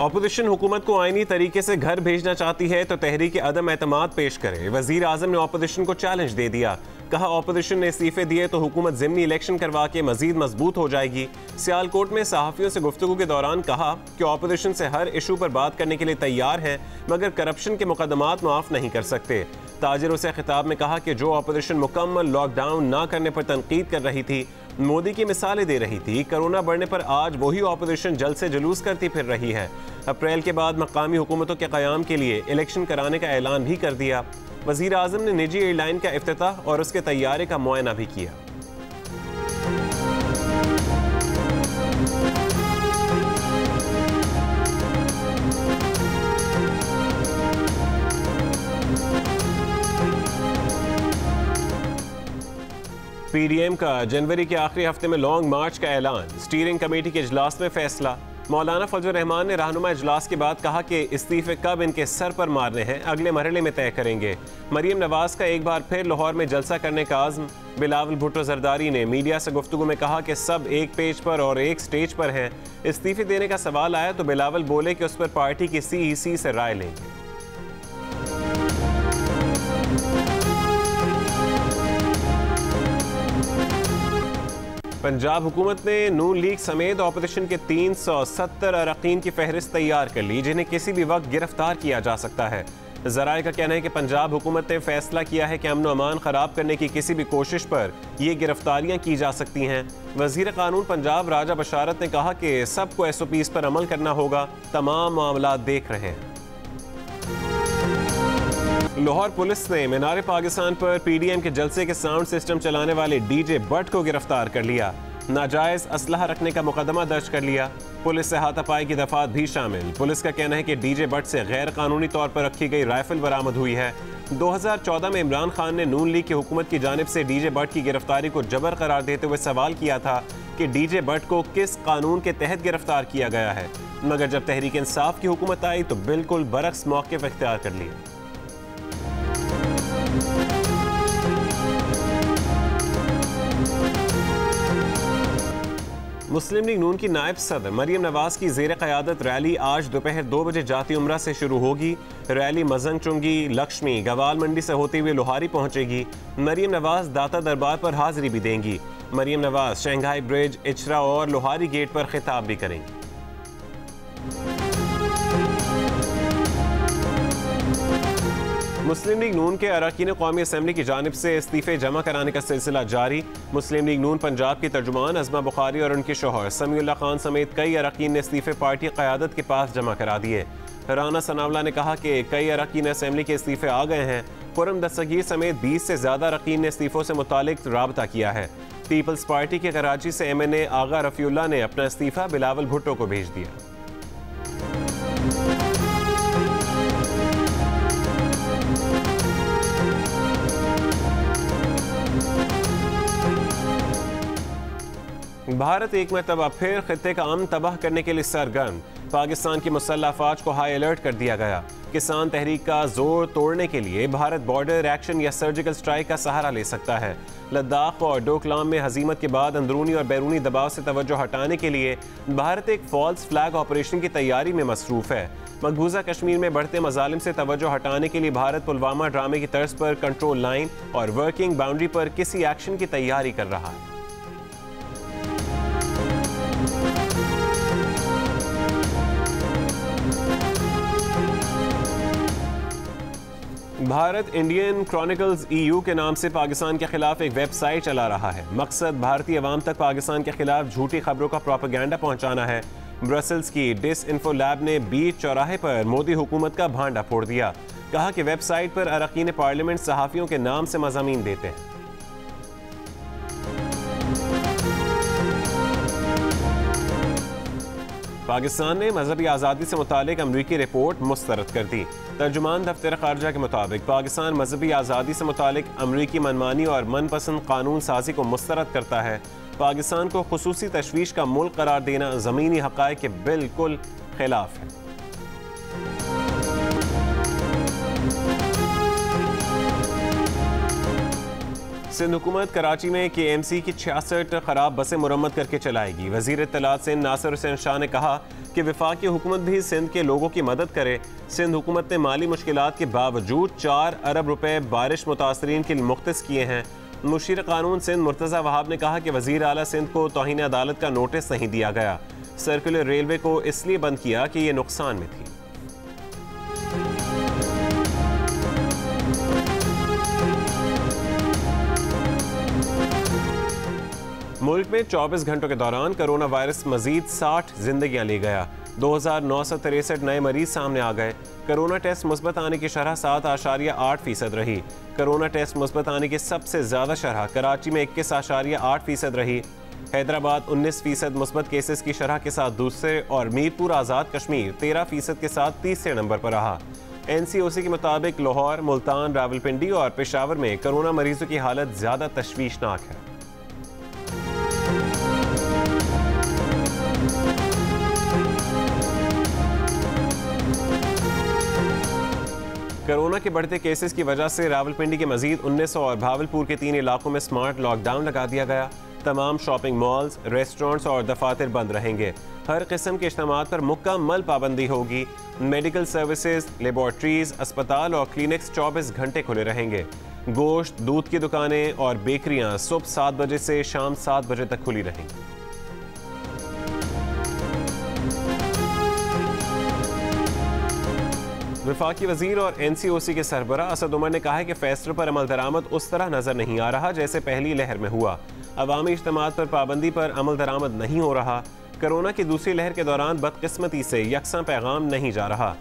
Opposition हुकूमत को आईनी तरीके से घर भेजना चाहती है तो तहरीक अदम एतमाद पेश करे। वजीर आजम ने अपोजिशन को चैलेंज दे दिया। कहा अपोजिशन ने इस्तीफे दिए तो हुकूमत ज़िमनी इलेक्शन करवा के मजीद मजबूत हो जाएगी। सियालकोट में सहाफ़ियों से गुफ्तगू के दौरान कहा कि अपोजिशन से हर इशू पर बात करने के लिए तैयार है, मगर करप्शन के मुकदमात माफ़ नहीं कर सकते। ताजिरों से खिताब में कहा कि जो अपोजिशन मुकम्मल लॉकडाउन ना करने पर तनकीद कर रही थी, मोदी की मिसालें दे रही थी, कोरोना बढ़ने पर आज वही अपोजिशन जल्द से जुलूस करती फिर रही है। अप्रैल के बाद मकामी हुकूमतों के क़याम के लिए इलेक्शन कराने का ऐलान भी कर दिया। वज़ीर आज़म ने निजी एयरलाइन का इफ्तिताह और उसके तैयारे का मुआयना भी किया। पीडीएम का जनवरी के आखिरी हफ्ते में लॉन्ग मार्च का ऐलान। स्टीयरिंग कमेटी के इजलास में फैसला। मौलाना फजल रहमान ने रहनुमा इजलास के बाद कहा कि इस्तीफे कब इनके सर पर मारने हैं अगले मरहले में तय करेंगे। मरीम नवाज का एक बार फिर लाहौर में जलसा करने का आज़म। बिलावल भुट्टो जरदारी ने मीडिया से गुफ्तगू में कहा कि सब एक पेज पर और एक स्टेज पर हैं। इस्तीफे देने का सवाल आया तो बिलावल बोले कि उस पर पार्टी की CEC से राय लेंगे। पंजाब हुकूमत ने नून लीग समेत अपोजिशन के 370 अरकान की फहरिस्त तैयार कर ली, जिन्हें किसी भी वक्त गिरफ्तार किया जा सकता है। ज़राए का कहना है कि पंजाब हुकूमत ने फैसला किया है कि अमन व अमान ख़राब करने की किसी भी कोशिश पर ये गिरफ्तारियाँ की जा सकती हैं। वज़ीर क़ानून पंजाब राजा बशारत ने कहा कि सबको SOPs पर अमल करना होगा, तमाम मामला देख रहे हैं। लाहौर पुलिस ने मीनार पाकिस्तान पर PDM के जलसे के साउंड सिस्टम चलाने वाले DJ भट्ट को गिरफ्तार कर लिया। नाजायज असलहा रखने का मुकदमा दर्ज कर लिया। पुलिस से हाथापाई की दफात भी शामिल। पुलिस का कहना है कि DJ भट्ट से गैर कानूनी तौर पर रखी गई राइफल बरामद हुई है। 2014 में इमरान खान ने नून लीग की हुकूमत की जानिब से DJ भट्ट की गिरफ्तारी को जबर करार देते हुए सवाल किया था कि DJ भट्ट को किस कानून के तहत गिरफ्तार किया गया है, मगर जब तहरीक इंसाफ की हुकूमत आई तो बिल्कुल बरक्स मौक़िफ़ इख्तियार कर लिया। मुस्लिम लीग नून की नायब सदर मरीम नवाज की ज़ेर क़यादत रैली आज दोपहर 2 बजे जाती उम्रा से शुरू होगी। रैली मजंग चुंगी, लक्ष्मी, गवाल मंडी से होते हुए लोहारी पहुंचेगी। मरीम नवाज दाता दरबार पर हाजिरी भी देंगी। मरीम नवाज शंघाई ब्रिज, इचरा और लोहारी गेट पर खिताब भी करेंगी। मुस्लिम लीग नून के अरकान कौमी असम्बली की जानिब से इस्तीफे जमा कराने का सिलसिला जारी। मुस्लिम लीग नून पंजाब की तर्जुमान अज़मा बुखारी और उनके शौहर समीउल्लाह खान समेत कई अरकान ने इस्तीफे पार्टी क़यादत के पास जमा करा दिए। राना सनावला ने कहा कि कई अरकान असम्बली के इस्तीफे आ गए हैं। खुर्रम दस्तगीर समेत 20 से ज़्यादा अरकान ने इस्तीफ़ों से मुतालिक राबता किया है। पीपल्स पार्टी के कराची से MNA आगा रफ़ीउल्लाह ने अपना इस्तीफ़ा बिलावल भुट्टो को भेज दिया। भारत एक मरतबा फिर खित्ते का अमन तबाह करने के लिए सरगर्म। पाकिस्तान की मुसल्लह अफवाज को हाई अलर्ट कर दिया गया। किसान तहरीक का जोर तोड़ने के लिए भारत बॉर्डर एक्शन या सर्जिकल स्ट्राइक का सहारा ले सकता है। लद्दाख और डोकलाम में हजीमत के बाद अंदरूनी और बैरूनी दबाव से तवज्जो हटाने के लिए भारत एक फॉल्स फ्लैग ऑपरेशन की तैयारी में मसरूफ है। मकबूजा कश्मीर में बढ़ते मजालिम से तवज्जो हटाने के लिए भारत पुलवामा ड्रामे की तर्ज पर कंट्रोल लाइन और वर्किंग बाउंड्री पर किसी एक्शन की तैयारी कर रहा है। भारत इंडियन क्रॉनिकल्स EU के नाम से पाकिस्तान के खिलाफ एक वेबसाइट चला रहा है। मकसद भारतीय अवाम तक पाकिस्तान के खिलाफ झूठी खबरों का प्रोपेगेंडा पहुंचाना है। ब्रसेल्स की डिसइंफो लैब ने बीच चौराहे पर मोदी हुकूमत का भांडा फोड़ दिया। कहा कि वेबसाइट पर अरकान पार्लियामेंट सहाफ़ियों के नाम से मज़ामीन देते हैं। पाकिस्तान ने मजहबी आज़ादी से मुतालिक अमरीकी रिपोर्ट मुस्तरद कर दी। तर्जुमान दफ्तर खारजा के मुताबिक पाकिस्तान मजहबी आज़ादी से मुतालिक अमरीकी मनमानी और मनपसंद कानून साजी को मुस्तरद करता है। पाकिस्तान को खुसूसी तशवीश का मुल्क करार देना ज़मीनी हक़ाइक़ के बिल्कुल खिलाफ है। सिंध हुकूमत कराची में KMC की 66 खराब बसें मुरम्मत करके चलाएगी। वजीर इत्तलात सिंध नासिर हुसैन शाह ने कहा कि वफाकी हुकूमत भी सिंध के लोगों की मदद करे। सिंध हुकूमत ने माली मुश्किलात के बावजूद 4 अरब रुपए बारिश मुतासरीन के लिए मुख्तस किए हैं। मुशीर कानून सिंध मुर्तज़ा वहाब ने कहा कि वजीर आला सिंध को तौहीन अदालत का नोटिस नहीं दिया गया। सर्कुलर रेलवे को इसलिए बंद किया कि ये नुकसान में थी। मुल्क में 24 घंटों के दौरान कोरोना वायरस मजीद 60 जिंदगियां ले गया। 2963 नए मरीज सामने आ गए। कोरोना टेस्ट मुस्बत आने की शरह 7.8% रही। कोरोना टेस्ट मुस्बत आने की सबसे ज्यादा शरह कराची में 21.8% रही। हैदराबाद 19% मुस्बत केसेस की शरह के साथ दूसरे और मीरपुर आज़ाद कश्मीर 13% के साथ तीसरे नंबर पर रहा। NCOC के मुताबिक लाहौर, मुल्तान, रावलपिंडी और पेशावर में कोरोना मरीजों की हालत ज्यादा तशवीशनाक है। कोरोना के बढ़ते केसेस की वजह से रावलपिंडी के मजीद 19 और भावलपुर के 3 इलाकों में स्मार्ट लॉकडाउन लगा दिया गया। तमाम शॉपिंग मॉल्स, रेस्टोरेंट्स और दफातर बंद रहेंगे। हर किस्म के इज्तिमात पर मुकम्मल पाबंदी होगी। मेडिकल सर्विसेज, लेबॉर्ट्रीज, अस्पताल और क्लिनिक्स 24 घंटे खुले रहेंगे। गोश्त, दूध की दुकानें और बेकरियां सुबह 7 बजे से शाम 7 बजे तक खुली रहेंगी। वफाकी वजीर और NCOC के सरबरा असद उमर ने कहा है कि फैसलों पर अमल दरामद उस तरह नजर नहीं आ रहा जैसे पहली लहर में हुआ। अवामी इज्तिमात पर पाबंदी पर अमल दरामद नहीं हो रहा। कोरोना की दूसरी लहर के दौरान बदकिस्मती से यकसा पैगाम नहीं जा रहा।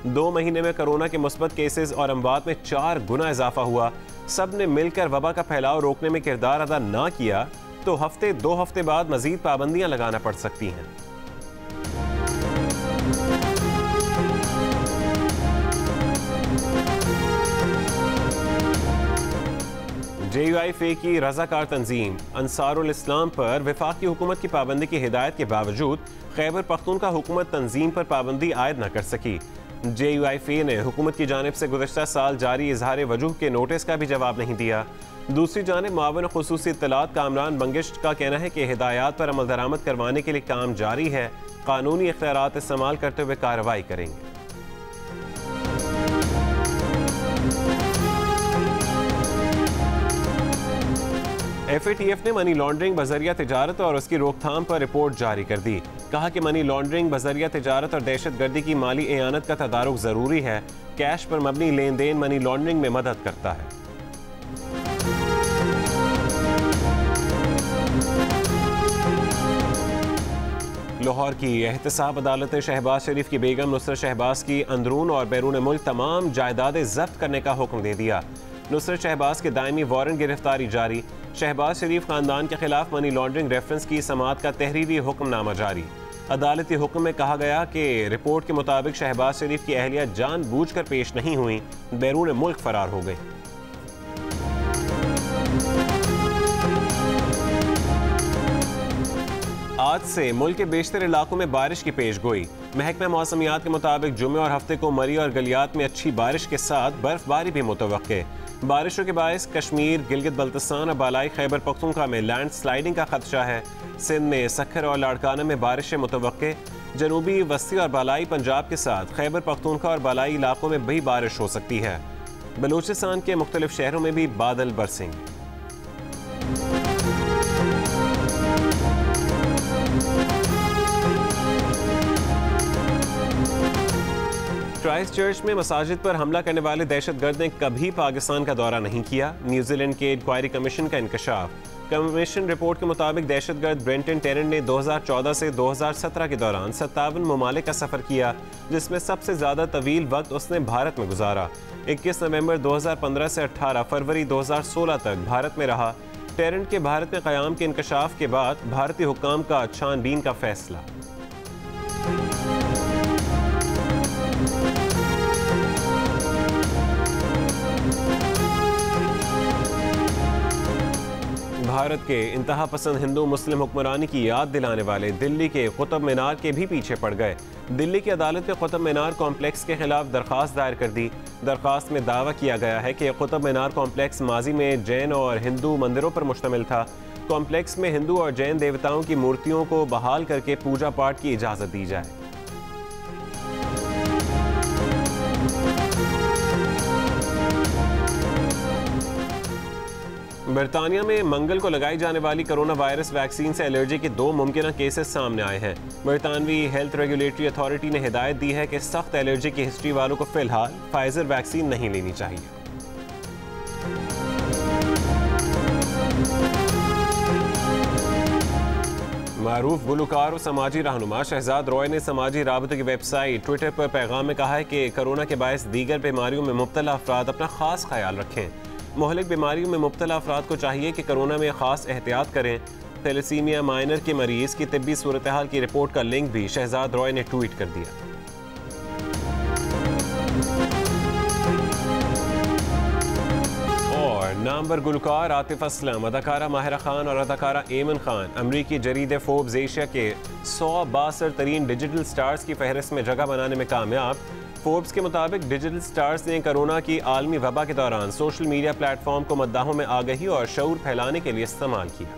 2 महीने में कोरोना के मुस्बत केसेस और अमवात में 4 गुना इजाफा हुआ। सब ने मिलकर वबा का फैलाव रोकने में किरदार अदा ना किया तो 2 हफ्ते बाद मजीद पाबंदियां लगाना पड़ सकती हैं। JUIFA की रजाकार तंजीम अंसारुल इस्लाम पर वफाकी हुकूमत की पाबंदी की हिदायत के बावजूद खैबर पख्तूनख्वा हुकूमत तंजीम पर पाबंदी आयद न कर सकी। JUIFA ने हुकूमत की जानिब से गुज़श्ता साल जारी इजहार वजूह के नोटिस का भी जवाब नहीं दिया। दूसरी जानिब मुआविन खुसूसी इत्तलात कामरान बंगिश का कहना है कि हिदायत पर अमल दरामद करवाने के लिए काम जारी है। कानूनी इख्तियारात इस्तेमाल करते हुए कार्रवाई करेंगे। FATF ने मनी लॉन्ड्रिंग बजरिया तिजारत और उसकी रोकथाम पर रिपोर्ट जारी कर दी। कहा कि मनी लॉन्ड्रिंग बजरिया तिजारत और दहशत गर्दी की माली एयानत का तदारुक जरूरी है। कैश पर मबनी लेन देन मनी लॉन्ड्रिंग में मदद करता है। लाहौर की एहतसाब अदालत ने शहबाज शरीफ की बेगम नुसरत शहबाज की अंदरून और बैरून मुल्क तमाम जायदादें जब्त करने का हुक्म दे दिया। नुसरत शहबाज के दायमी वारंट गिरफ्तारी जारी। शहबाज शरीफ खानदान के खिलाफ मनी लॉन्ड्रिंग रेफरेंस की समाअत का तहरीरी हुक्मनामा जारी। अदालती हुक्म में कहा गया कि रिपोर्ट के मुताबिक शहबाज शरीफ की अहलिया जानबूझकर पेश नहीं हुई, बैरून मुल्क फरार हो गई। आज से मुल्क के बेशतर इलाकों में बारिश की पेशगोई। महकमा मौसमियात के मुताबिक जुमे और हफ्ते को मरी और गलियात में अच्छी बारिश के साथ बर्फबारी भी मुतवक्के। बारिशों के बायस कश्मीर, गिलगित बल्तिस्तान और बालाई खैबर पख्तूनख्वा में लैंड स्लाइडिंग का खदशा है। सिंध में सखर और लाड़काना में बारिशें मुतवक्के। जनूबी, वस्ती और बालाई पंजाब के साथ खैबर पख्तूनख्वा और बालाई इलाकों में भी बारिश हो सकती है। बलूचिस्तान के मुख्तलिफ शहरों में भी बादल बरसेंगे। क्राइस्ट चर्च में मसाजिद पर हमला करने वाले दहशतगर्द ने कभी पाकिस्तान का दौरा नहीं किया। न्यूजीलैंड के इंक्वायरी कमीशन का इंकशाफ। कमीशन रिपोर्ट के मुताबिक दहशतगर्द ब्रेंटन टेरेंट ने 2014 से 2017 के दौरान 57 ममालिक का सफ़र किया, जिसमें सबसे ज़्यादा तवील वक्त उसने भारत में गुजारा। 21 नवंबर 2015 से 18 फरवरी 2016 तक भारत में रहा। टेरेंट के भारत में क़याम के इंकशाफ के बाद भारतीय हुक्काम का छानबीन का फैसला। भारत के इंतहा पसंद हिंदू मुस्लिम हुक्मरानी की याद दिलाने वाले दिल्ली के कुतुब मीनार के भी पीछे पड़ गए। दिल्ली की अदालत ने कुतुब मीनार कॉम्प्लेक्स के खिलाफ दरख्वास्त दायर कर दी। दरख्वास्त में दावा किया गया है कि कुतुब मीनार कॉम्प्लेक्स माजी में जैन और हिंदू मंदिरों पर मुश्तमिल था। कॉम्प्लेक्स में हिंदू और जैन देवताओं की मूर्तियों को बहाल करके पूजा पाठ की इजाज़त दी जाए। बरतानिया में मंगल को लगाई जाने वाली कोरोना वायरस वैक्सीन से एलर्जी के 2 मुमकिन केसेस सामने आए हैं। बरतानवी हेल्थ रेगुलेटरी अथॉरिटी ने हिदायत दी है कि सख्त एलर्जी की हिस्ट्री वालों को फिलहाल फाइजर वैक्सीन नहीं लेनी चाहिए। मारूफ गुलकार और समाजी रहनुमा शहजाद रॉय ने समाजी राबतों की वेबसाइट ट्विटर पर पैगाम में कहा है कि कोरोना के बायस दीगर बीमारियों में मुब्तला अफराद अपना खास ख्याल रखें। मोहलिक बीमारियों में मुब्तला अफराद को चाहिए कि कोरोना में खास एहतियात करें। थैलेसीमिया माइनर के मरीज की तिब्बी सूरत हाल की रिपोर्ट का लिंक भी शहजाद रॉय ने ट्वीट कर दिया। और नामवर गुलकार आतिफ असलम, अदाकारा माहिरा खान और अदाकारा एमन खान अमरीकी जरीदे फोर्ब्स एशिया के 100 बासर तरीन डिजिटल स्टार्स की फहरिस्त में जगह बनाने में कामयाब। फोर्ब्स के मुताबिक डिजिटल स्टार्स ने कोरोना की आलमी वबा के दौरान सोशल मीडिया प्लेटफॉर्म को मद्दाहों में आगही और शऊर फैलाने के लिए इस्तेमाल किया।